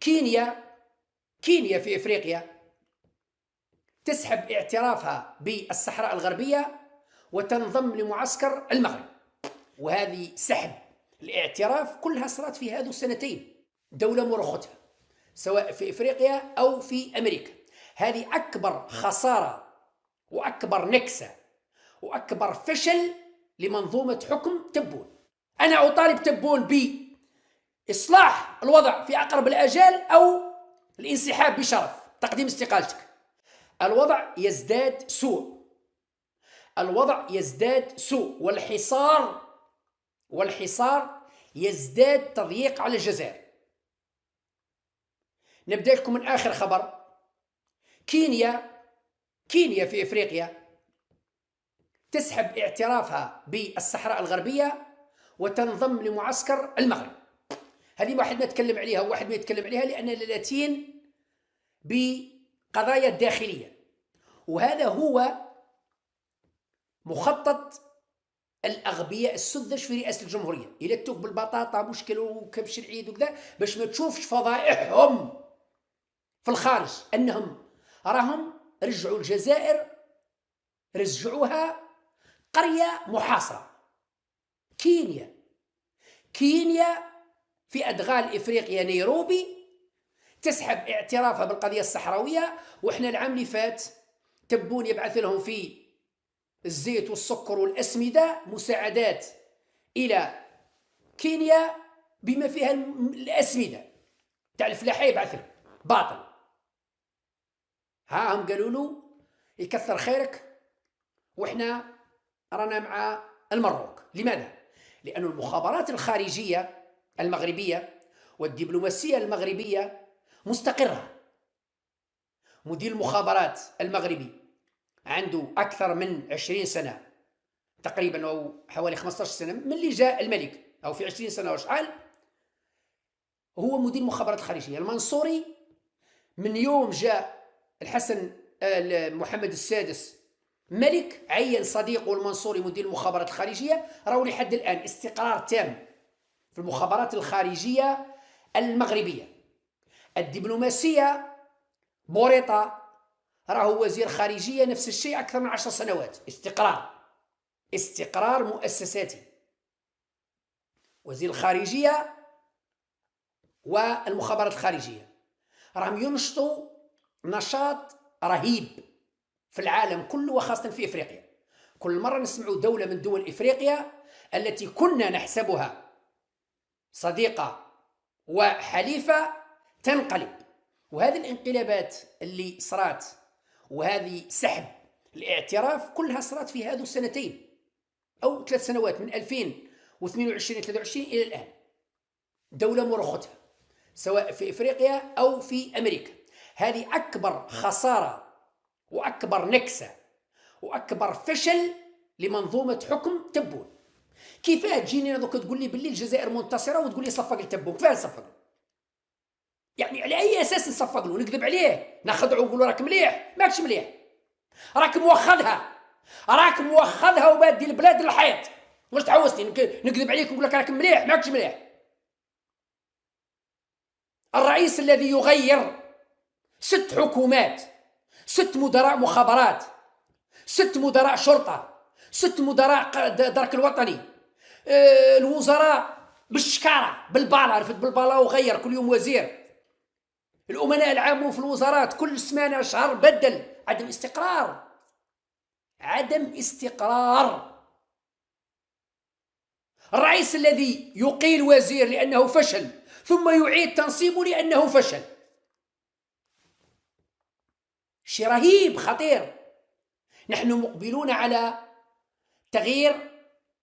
كينيا في إفريقيا تسحب اعترافها بالصحراء الغربية وتنضم لمعسكر المغرب. وهذه سحب الاعتراف كلها صارت في هذو السنتين، دولة مرختها سواء في إفريقيا أو في أمريكا. هذه أكبر خسارة وأكبر نكسة وأكبر فشل لمنظومة حكم تبون. أنا أطالب تبون بإصلاح الوضع في أقرب الآجال أو الانسحاب بشرف، تقديم استقالتك. الوضع يزداد سوء، الوضع يزداد سوء، والحصار يزداد تضييق على الجزائر. نبدأ لكم من آخر خبر. كينيا في إفريقيا تسحب اعترافها بالصحراء الغربية وتنضم لمعسكر المغرب. هذه واحد ما يتكلم عليها وواحد ما يتكلم عليها لأننا لاتين بقضايا داخلية، وهذا هو مخطط الأغبياء السذج في رئاسة الجمهورية. يلتوك بالبطاطا مشكل وكبش العيد وكذا باش ما تشوفش فضائحهم في الخارج، أنهم راهم رجعوا الجزائر، رجعوها قرية محاصرة. كينيا في أدغال إفريقيا نيروبي تسحب اعترافها بالقضية الصحراوية، وإحنا العام اللي فات تبون يبعث لهم في الزيت والسكر والأسمدة مساعدات إلى كينيا بما فيها الأسمدة تاع الفلاحة، يبعث لهم باطل. هم قالوا له يكثر خيرك وإحنا رانا مع المروك. لماذا؟ لأن المخابرات الخارجية المغربية والدبلوماسية المغربية مستقرة. مدير المخابرات المغربي عنده أكثر من 20 سنة تقريبا أو حوالي 15 سنة من اللي جاء الملك، أو في 20 سنة وشحال هو مدير المخابرات الخارجية. المنصوري من يوم جاء الحسن محمد السادس ملك عين صديقه المنصوري مدير المخابرات الخارجية، راهو لحد الآن استقرار تام في المخابرات الخارجية المغربية. الدبلوماسية بوريطة راهو وزير خارجية نفس الشيء أكثر من 10 سنوات، استقرار مؤسساتي. وزير الخارجية والمخابرات الخارجية راهم ينشطوا نشاط رهيب في العالم كله وخاصة في إفريقيا. كل مرة نسمع دولة من دول إفريقيا التي كنا نحسبها صديقة وحليفة تنقلب. وهذه الانقلابات اللي صارت وهذه سحب الاعتراف كلها صارت في هذه السنتين أو 3 سنوات، من 2022-23 إلى الآن. دولة مرختها سواء في إفريقيا أو في أمريكا. هذه أكبر خسارة وأكبر نكسة وأكبر فشل لمنظومة حكم تبون. كيفاه تجيني دوك تقول لي باللي الجزائر منتصرة وتقول لي صفق لتبون؟ كيفاه نصفق؟ يعني على أي أساس نصفق له؟ نكذب عليه؟ نخدعه ونقول راك مليح؟ ماكش مليح، راك موخذها وبادي البلاد للحيط. واش تحوستي نكذب عليك ونقول لك راك مليح؟ ماكش مليح. الرئيس الذي يغير 6 حكومات، 6 مدراء مخابرات، 6 مدراء شرطة، 6 مدراء درك الوطني، الوزراء بالشكارة بالبالا، عرفت بالبالا، وغير كل يوم وزير. الأمناء العامون في الوزارات كل سمانة شهر بدل. عدم استقرار. الرئيس الذي يقيل وزير لأنه فشل ثم يعيد تنصيبه لأنه فشل، شيء رهيب خطير. نحن مقبلون على تغيير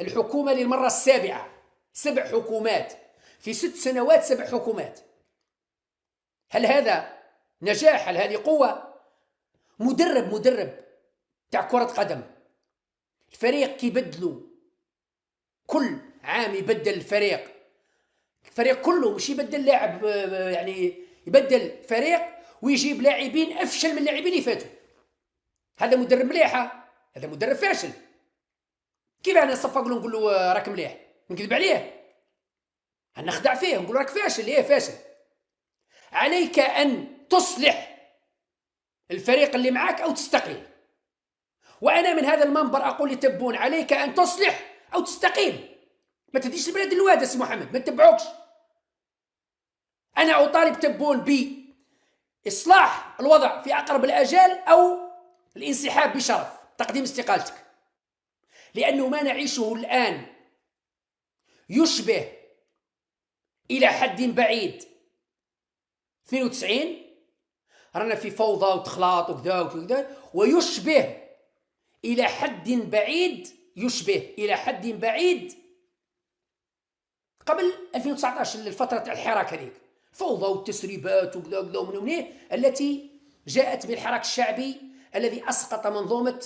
الحكومة للمرة السابعة، 7 حكومات في 6 سنوات، 7 حكومات. هل هذا نجاح؟ هل هذه قوة؟ مدرب تاع كرة قدم، الفريق كيبدلوا كل عام، يبدل الفريق كله، مش يبدل لاعب، يعني يبدل فريق ويجيب لاعبين أفشل من اللاعبين اللي فاتوا. هذا مدرب مليحة؟ هذا مدرب فاشل. كيف أنا نصفق له نقول له راك مليح؟ نكذب عليه؟ نخدع فيه نقول راك فاشل. ليه فاشل؟ عليك أن تصلح الفريق اللي معك أو تستقيل. وأنا من هذا المنبر أقول لتبون عليك أن تصلح أو تستقيل. ما تديش البلاد الوادة سي محمد، ما تتبعوكش. أنا أطالب تبون بإصلاح الوضع في أقرب الآجال أو الانسحاب بشرف، تقديم استقالتك، لأنه ما نعيشه الآن يشبه إلى حد بعيد 92. رانا في فوضى وتخلاط وكذا وكذا، ويشبه إلى حد بعيد، يشبه إلى حد بعيد قبل 2019، الفترة الحراك هذيك، فوضى والتسريبات وكذا وكذا ومن هنا، التي جاءت بالحراك الشعبي الذي أسقط منظومة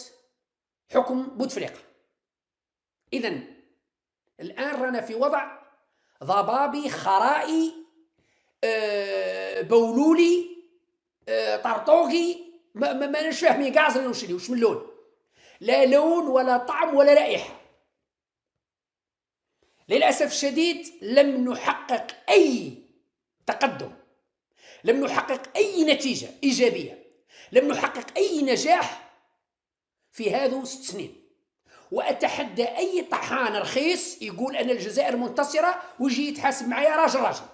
حكم بوتفليقة. إذن الآن رانا في وضع ضبابي خرائي بولولي طرطوغي، ما نش فاهمين كاع وش من لون، لا لون ولا طعم ولا رائحة. للأسف الشديد لم نحقق أي تقدم، لم نحقق أي نتيجة إيجابية، لم نحقق أي نجاح في هذو 6 سنين. وأتحدى أي طحان رخيص يقول أن الجزائر منتصرة ويجي يتحاسب معايا راجل.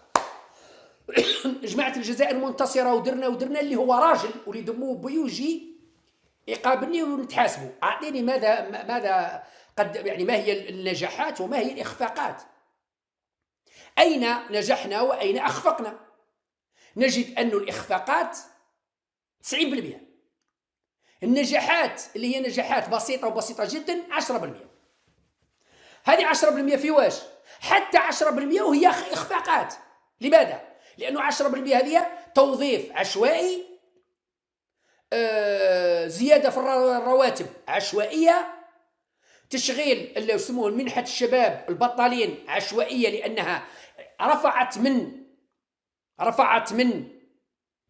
جماعة الجزائر منتصرة ودرنا اللي هو راجل واللي دموه بي ويجي يقابلني ونتحاسبوا. أعطيني ماذا قد يعني ما هي النجاحات وما هي الإخفاقات؟ أين نجحنا وأين أخفقنا؟ نجد أن الإخفاقات 90%، النجاحات اللي هي نجاحات بسيطة وبسيطة جدا 10%. هذه 10% في واش؟ حتى 10% وهي إخفاقات. لماذا؟ لأنه 10% هذه توظيف عشوائي، زيادة في الرواتب عشوائية، تشغيل اللي يسموه منحة الشباب البطالين عشوائية، لأنها رفعت من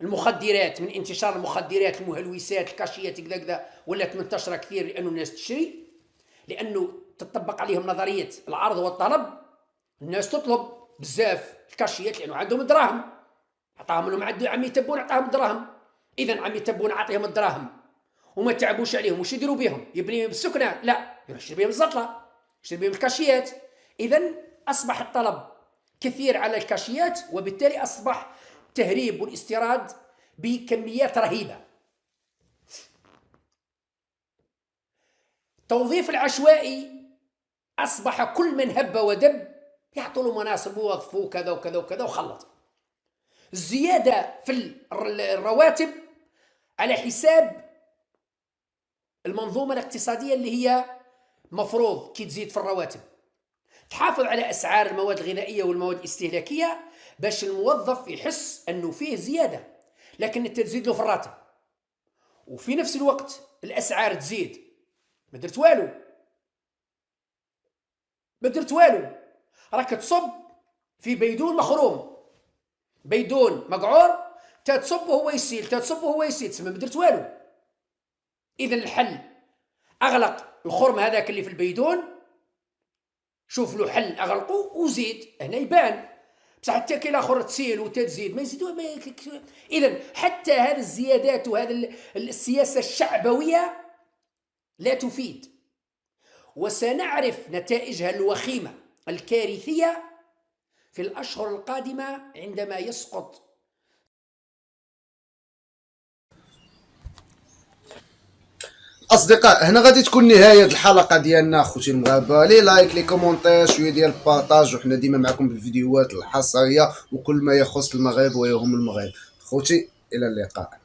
المخدرات، من انتشار المخدرات، المهلوسات، الكاشيات كذا كذا، ولات منتشرة كثير لأنه الناس تشري، لأنه تطبق عليهم نظرية العرض والطلب. الناس تطلب بزاف الكاشيات لأنه عندهم الدراهم، عطاهم لهم عمي تبون عطاهم الدراهم. إذا عمي تبون عطيهم الدراهم وما تعبوش عليهم، وش يديروا بهم؟ يبني بالسكنة؟ لا، يشتري بهم الزطلة، يشتري بهم الكاشيات. إذا أصبح الطلب كثير على الكاشيات، وبالتالي أصبح التهريب والاستيراد بكميات رهيبة. التوظيف العشوائي أصبح كل من هب ودب يعطوا له مناصب ووظفوه كذا وكذا وكذا وخلط. الزيادة في الرواتب على حساب المنظومة الاقتصادية اللي هي مفروض كي تزيد في الرواتب تحافظ على أسعار المواد الغذائية والمواد الاستهلاكية باش الموظف يحس أنه فيه زيادة، لكن أنت تزيد له في الراتب وفي نفس الوقت الأسعار تزيد، ما درت والو. راك تصب في بيدون مخروم، بيدون مقعور، تتصب وهو يسيل، تسمى ما درت والو. إذا الحل أغلق الخرم هذاك اللي في البيدون، شوف له حل أغلقه وزيد، هنا يبان. بصح حتى كي الآخر تسيل وتزيد ما يزيدوا. إذا حتى هذه الزيادات وهذه السياسة الشعبوية لا تفيد، وسنعرف نتائجها الوخيمة الكارثية في الأشهر القادمة عندما يسقط. اصدقاء، هنا غادي تكون نهايه الحلقه ديالنا اخوتي المغاربه. لي لايك، لي كومونتير، شويه ديال البارطاج، وحنا ديما معكم بالفيديوهات الحصريه وكل ما يخص المغرب ويهم المغرب. خوتي الى اللقاء.